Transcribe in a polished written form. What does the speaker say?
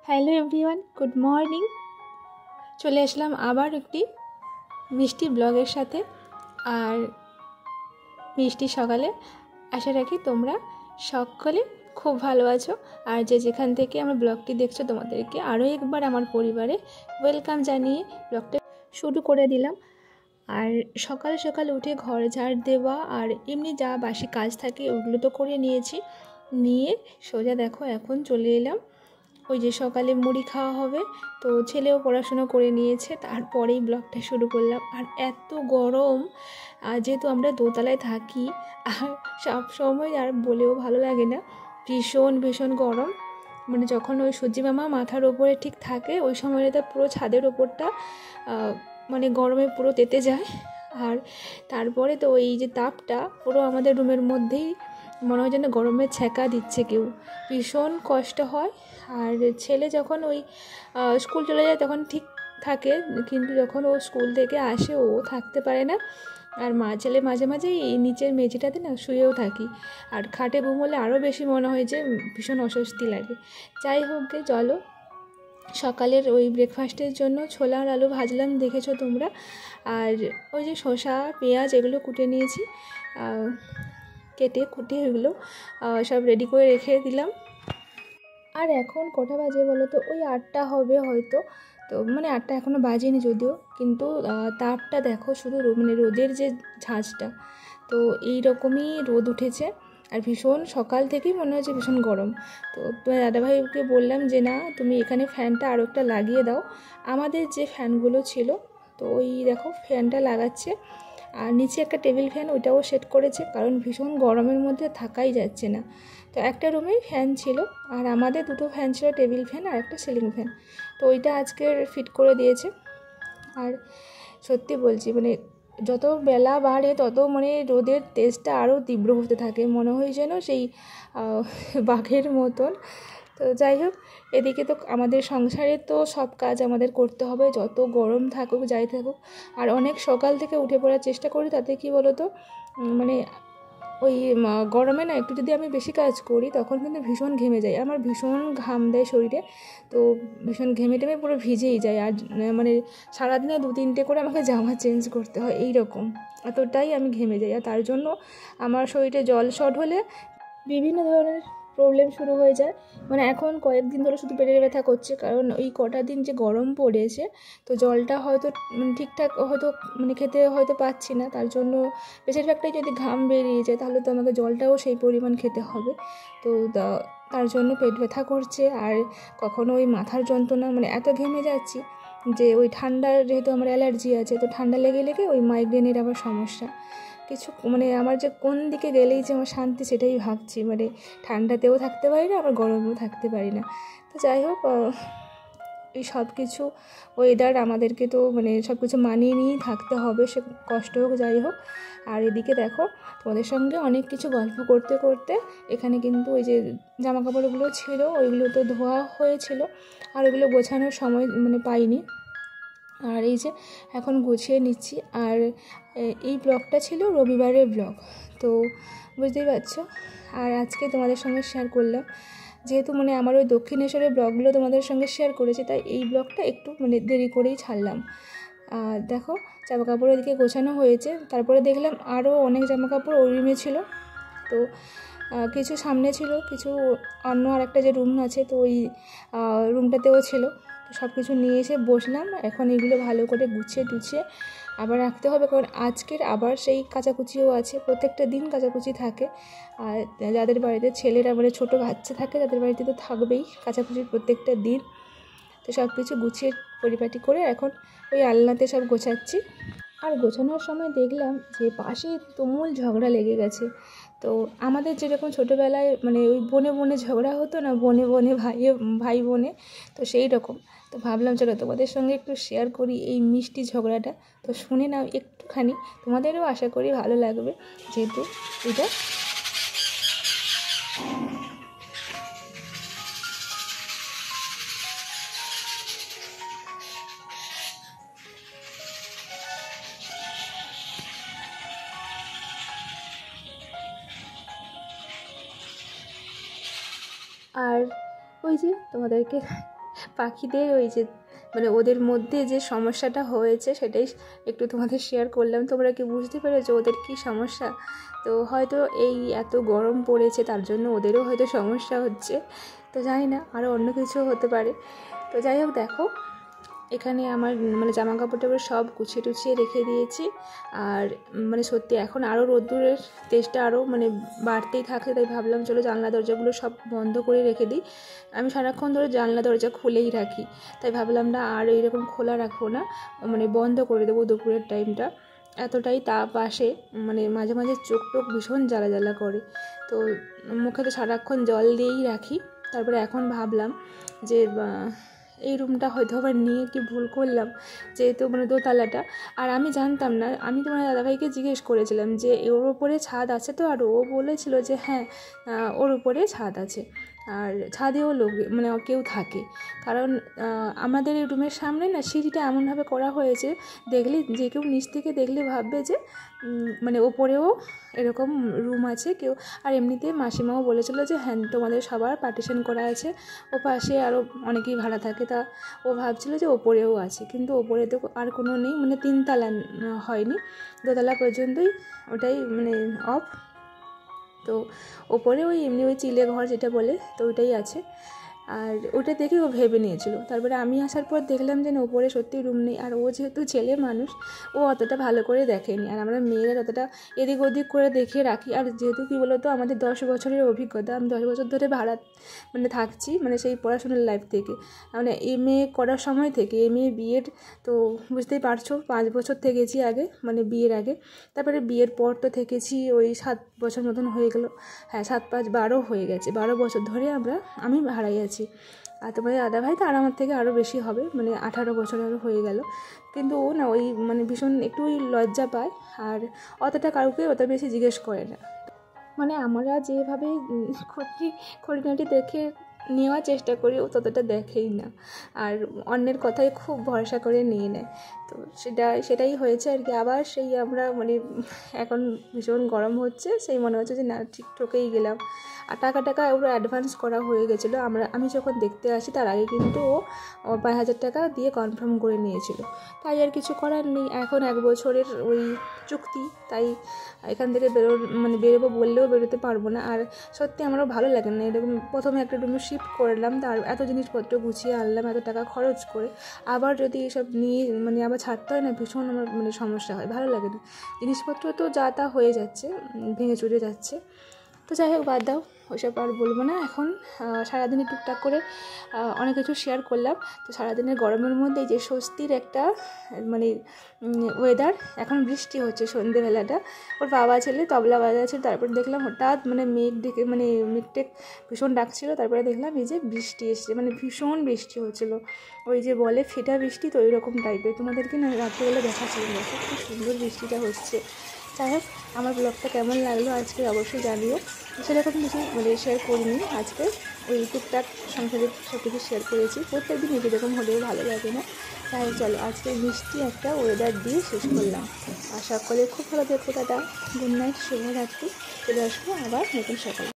Hello everyone, good morning. চলে আসলাম আবার একটি মিষ্টি ব্লগের সাথে। আর মিষ্টি সকালে আশা রাখি তোমরা সকলে খুব ভালো আছো। আর যে যেখান থেকে আমার ব্লগটি দেখছো তোমাদেরকে আরও একবার আমার পরিবারে ওয়েলকাম জানিয়ে ব্লগটা শুরু করে দিলাম। আর সকাল সকাল উঠে ঘর ঝাড় দেওয়া আর এমনি যা বাসি কাজ থাকে ওগুলো তো করে নিয়েছি। নিয়ে সোজা দেখো এখন চলে এলাম, ওই যে সকালে মুড়ি খাওয়া হবে, তো ছেলেও পড়াশুনো করে নিয়েছে, তারপরেই ব্লগটা শুরু করলাম। আর এত গরম, যেহেতু আমরা দোতলায় থাকি আর সব সময় আর বলেও ভালো লাগে না, ভীষণ ভীষণ গরম। মানে যখন ওই সূর্যি মামা মাথার ওপরে ঠিক থাকে ওই সময়টা পুরো ছাদের ওপরটা মানে গরমে পুরো তেতে যায়। আর তারপরে তো এই যে তাপটা পুরো আমাদের রুমের মধ্যেই মনে হয় যেন গরমের ছ্যাঁকা দিচ্ছে কেউ, ভীষণ কষ্ট হয়। আর ছেলে যখন ওই স্কুল চলে যায় তখন ঠিক থাকে, কিন্তু যখন ও স্কুল থেকে আসে ও থাকতে পারে না। আর ছেলে মাঝে মাঝে এই নিচের মেঝেটাতে না শুয়েও থাকি, আর খাটে ঘুমোলে আরও বেশি মনে হয় যে ভীষণ অস্বস্তি লাগে। যাই হোক গে, চলো সকালের ওই ব্রেকফাস্টের জন্য ছোলা আর আলু ভাজলাম, দেখেছো তোমরা। আর ওই যে শসা পেঁয়াজ এগুলো কুটে নিয়েছি, কেটে কুটে এগুলো সব রেডি করে রেখে দিলাম। আর এখন কটা বাজে বলো তো? ওই 8টা হবে হয়তো। তো মানে 8টা এখনও বাজেনি যদিও, কিন্তু তাপটা দেখো শুধু মানে রোদের যে ঝাঁঝটা, তো এই রকমই রোদ উঠেছে। আর ভীষণ সকাল থেকেই মনে হচ্ছে ভীষণ গরম। তো তোমার দাদাভাইকে বললাম যে না, তুমি এখানে ফ্যানটা আরও একটা লাগিয়ে দাও। আমাদের যে ফ্যানগুলো ছিল, তো ওই দেখো ফ্যানটা লাগাচ্ছে। আর নিচে একটা টেবিল ফ্যান, ওইটাও সেট করেছে, কারণ ভীষণ গরমের মধ্যে থাকাই যাচ্ছে না। তো একটা রুমেই ফ্যান ছিল, আর আমাদের দুটো ফ্যান ছিল, টেবিল ফ্যান আর একটা সিলিং ফ্যান। তো ওইটা আজকে ফিট করে দিয়েছে। আর সত্যি বলছি, মানে যত বেলা বাড়ে তত মানে রোদের তেজটা আরও তীব্র হতে থাকে, মনে হয় যেন সেই বাঘের মতন। তো যাই হোক, এদিকে তো আমাদের সংসারে তো সব কাজ আমাদের করতে হবে, যত গরম থাকুক যাই থাকুক। আর অনেক সকাল থেকে উঠে পড়ার চেষ্টা করি, তাতে কি বলো তো, মানে ওই গরমে না একটু যদি আমি বেশি কাজ করি তখন কিন্তু ভীষণ ঘেমে যাই, আমার ভীষণ ঘাম দেয় শরীরে। তো ভীষণ ঘেমে টেমে পুরো ভিজেই যায়। আর মানে সারাদিনে 2-3টে করে আমাকে জামা চেঞ্জ করতে হয়, এই রকম এতটাই আমি ঘেমে যাই। আর তার জন্য আমার শরীরে জল শর্ট হলে বিভিন্ন ধরনের প্রবলেম শুরু হয়ে যায়। মানে এখন কয়েকদিন ধরে শুধু পেটের ব্যথা করছে, কারণ ওই কটা দিন যে গরম পড়েছে, তো জলটা হয়তো ঠিকঠাক হয়তো মানে খেতে হয়তো পাচ্ছি না, তার জন্য বেশিরভাগটাই যদি ঘাম বেরিয়ে যায় তাহলে তো আমাকে জলটাও সেই পরিমাণ খেতে হবে। তো তার জন্য পেট ব্যথা করছে। আর কখনো ওই মাথার যন্ত্রণা, মানে এত ঘেমে যাচ্ছি যে ওই ঠান্ডার, যেহেতু আমার অ্যালার্জি আছে, তো ঠান্ডা লেগে লেগে ওই মাইগ্রেনের আবার সমস্যা কিছু। মানে আমার যে কোন দিকে গেলেই যে আমার শান্তি সেটাই ভাবছি, মানে ঠান্ডাতেও থাকতে পারি না আবার গরমেও থাকতে পারি না। তো যাই হোক, এই সব কিছু ওয়েদার আমাদেরকে তো মানে সব কিছু মানিয়ে নিয়েই থাকতে হবে, সে কষ্ট হোক যাই হোক। আর এদিকে দেখো, তোমাদের সঙ্গে অনেক কিছু গল্প করতে করতে এখানে কিন্তু ওই যে জামা কাপড়গুলো ছিল ওইগুলো তো ধোয়া হয়েছিল, আর ওইগুলো গোছানোর সময় মানে পাইনি। আর এই যে এখন গুছিয়ে নিচ্ছি। আর এই ব্লগটা ছিল রবিবারের ব্লগ, তো বুঝতেই পারছো। আর আজকে তোমাদের সঙ্গে শেয়ার করলাম, যেহেতু মানে আমার ওই দক্ষিণেশ্বরের ব্লগগুলো তোমাদের সঙ্গে শেয়ার করেছি, তাই এই ব্লগটা একটু মানে দেরি করেই ছাড়লাম। দেখো জামা কাপড় ওদিকে গোছানো হয়েছে, তারপরে দেখলাম আরও অনেক জামা কাপড় ওই রুমে ছিল। তো কিছু সামনে ছিল, কিছু অন্য আর একটা যে রুম আছে, তো ওই রুমটাতেও ছিল। সব কিছু নিয়ে এসে বসলাম, এখন এগুলো ভালো করে গুছিয়ে টুছিয়ে আবার রাখতে হবে, কারণ আজকের আবার সেই কাচাকুচিও আছে, প্রত্যেকটা দিন কাচাকুচি থাকে। আর যাদের বাড়িতে ছেলেরা মানে ছোটো বাচ্চা থাকে তাদের বাড়িতে তো থাকবেই কাচাকুচির প্রত্যেকটা দিন। তো সব কিছু গুছিয়ে পরিপাটি করে এখন ওই আলনাতে সব গোছাচ্ছি। আর গোছানোর সময় দেখলাম যে পাশে তুমুল ঝগড়া লেগে গেছে। তো আমাদের যেরকম ছোটোবেলায় মানে ওই বনে বনে ঝগড়া হতো না, বনে বনে ভাই বোনে, তো সেই রকম। তো ভাবলাম চলো তোমাদের সঙ্গে একটু শেয়ার করি এই মিষ্টি ঝগড়াটা। তো শুনে নাও একটুখানি, তোমাদেরও আশা করি ভালো লাগবে, যেহেতু এটা। আর ওই যে তোমাদেরকে পাখিদের ওই যে মানে ওদের মধ্যে যে সমস্যাটা হয়েছে সেটাই একটু তোমাদের শেয়ার করলাম। তোমরা কি বুঝতে পেরেছো ওদের কী সমস্যা? তো হয়তো এই এত গরম পড়েছে তার জন্য ওদেরও হয়তো সমস্যা হচ্ছে, তো জানি না, আরও অন্য কিছু হতে পারে। তো যাই হোক, দেখো এখানে আমার মানে জামা কাপড় টাপড় সব গুছিয়ে টুছিয়ে রেখে দিয়েছি। আর মানে সত্যি এখন আরও রোদ্দুরের তেজটা আরও মানে বাড়তেই থাকে, তাই ভাবলাম চলো জানলা দরজাগুলো সব বন্ধ করে রেখে দিই। আমি সারাক্ষণ ধরে জানলা দরজা খুলেই রাখি, তাই ভাবলাম না আর এইরকম খোলা রাখবো না, মানে বন্ধ করে দেবো দুপুরের টাইমটা। এতটাই তাপ আসে, মানে মাঝে মাঝে চোখ টোক ভীষণ জ্বালা জ্বালা করে, তো মুখে তো সারাক্ষণ জল দিয়েই রাখি। তারপরে এখন ভাবলাম যে এই রুমটা হয়তো আবার নিয়ে কি ভুল করলাম, যেহেতু মানে দোতলাটা। আর আমি জানতাম না, আমি তোমার দাদাভাইকে জিজ্ঞেস করেছিলাম যে ওর উপরে ছাদ আছে তো, আর ও বলেছিল যে হ্যাঁ ওর উপরে ছাদ আছে, আর ছাদেও লোক মানে কেউ থাকে। কারণ আমাদের এই রুমের সামনে না সিঁড়িটা এমনভাবে করা হয়েছে, দেখলে যে কেউ নিচ থেকে দেখলে ভাববে যে মানে ওপরেও এরকম রুম আছে কেউ। আর এমনিতে মাসিমাও বলেছিল যে হ্যাঁ তোমাদের সবার পার্টিশন করা আছে, ও পাশে আরও অনেকেই ভাড়া থাকে, তা ও ভাবছিল যে ওপরেও আছে, কিন্তু ওপরে তো আর কোনো নেই, মানে 3 তলা হয়নি, 2 তলা পর্যন্তই ওটাই মানে অফ। তো ওপরে ওই এমনি ওই চিলে ঘর যেটা বলে, তো ওইটাই আছে। আর ওটা দেখে ও ভেবে নিয়েছিল। তারপরে আমি আসার পর দেখলাম যে না ওপরে সত্যি রুম নেই। আর ও যেহেতু ছেলে মানুষ, ও অতটা ভালো করে দেখেনি, আর আমরা মেয়েরা ততটা এদিক ওদিক করে দেখে রাখি। আর যেহেতু কী বলতো আমাদের 10 বছরের অভিজ্ঞতা, আমি 10 বছর ধরে ভাড়া মানে থাকছি, মানে সেই পড়াশোনার লাইফ থেকে, মানে MA করার সময় থেকে MA বিএড, তো বুঝতেই পারছো 5 বছর থেকেছি আগে, মানে বিয়ের আগে। তারপরে বিয়ের পর তো থেকেছি ওই 7 বছর মতন হয়ে গেল, হ্যাঁ 7 5 12 হয়ে গেছে, 12 বছর ধরে আমি ভাড়াই আছি। আর তোমাদের দাদাভাই তো আর আমার থেকে আরও বেশি হবে, মানে 18 বছর আরও হয়ে গেল। কিন্তু ও না ওই মানে ভীষণ একটু ওই লজ্জা পায়, আর অতটা কাউকে অত বেশি জিজ্ঞেস করে না। মানে আমরা যেভাবে খুঁটিনাটি দেখে নেওয়ার চেষ্টা করি, ও ততটা দেখেই না, আর অন্যের কথায় খুব ভরসা করে নিয়ে নেয়। তো সেটাই হয়েছে আর কি। আবার সেই আমরা মানে এখন ভীষণ গরম হচ্ছে, সেই মনে হচ্ছে যে না ঠিক ঠকেই গেলাম। আর টাকা ওরা অ্যাডভান্স করা হয়ে গেছিলো, আমি যখন দেখতে আসি তার আগে কিন্তু ও 5,000 টাকা দিয়ে কনফার্ম করে নিয়েছিল। তাই আর কিছু করার নেই, এখন 1 বছরের ওই চুক্তি, তাই এখান থেকে বেরোবো বললেও বেরোতে পারবো না। আর সত্যি আমারও ভালো লাগে না এরকম, প্রথমে একটা রুমে শিফট করলাম, তার এত জিনিসপত্র গুছিয়ে আনলাম এত টাকা খরচ করে, আবার যদি এসব নিয়ে মানে আবার ছাড়তে হয় না, ভীষণ আমার মানে সমস্যা হয়, ভালো লাগে না। জিনিসপত্র তো যা তা হয়ে যাচ্ছে, ভেঙে চুরে যাচ্ছে। তো যাই হোক, বাদ দাও, ওইসব আর বলবো না। এখন সারাদিনে টুকটাক করে অনেক কিছু শেয়ার করলাম। তো সারাদিনের গরমের মধ্যে যে স্বস্তির একটা মানে ওয়েদার, এখন বৃষ্টি হচ্ছে সন্ধ্যেবেলাটা, ওর বাবা ছেলে তবলা বাজাচ্ছে, তারপর দেখলাম হঠাৎ মানে মেঘটেক ভীষণ ডাকছিল, তারপরে দেখলাম এই যে বৃষ্টি এসছে, মানে ভীষণ বৃষ্টি হচ্ছিলো, ওই যে বলে ফেটা বৃষ্টি, তো ওই রকম টাইপের। তোমাদেরকে না রাত্রিবেলা দেখাচ্ছিল, খুব সুন্দর বৃষ্টিটা হচ্ছে। যাই হোক, আমার ব্লগটা কেমন লাগলো আজকে অবশ্যই জানিও। সেরকম কিছু মানে শেয়ার করিনি আজকে, ওই টুকটাক সংসারের সব কিছু শেয়ার করেছি। প্রত্যেকদিন এরকম হলেও ভালো লাগে না। তাই চলো আজকে মিষ্টি একটা ওয়েদার দিয়ে শেষ করলাম। আর সকলে খুব ভালো থেকো, টাটা, গুড নাইট, শুভরাত্রি। চলে আসবো আবার নতুন সকালে।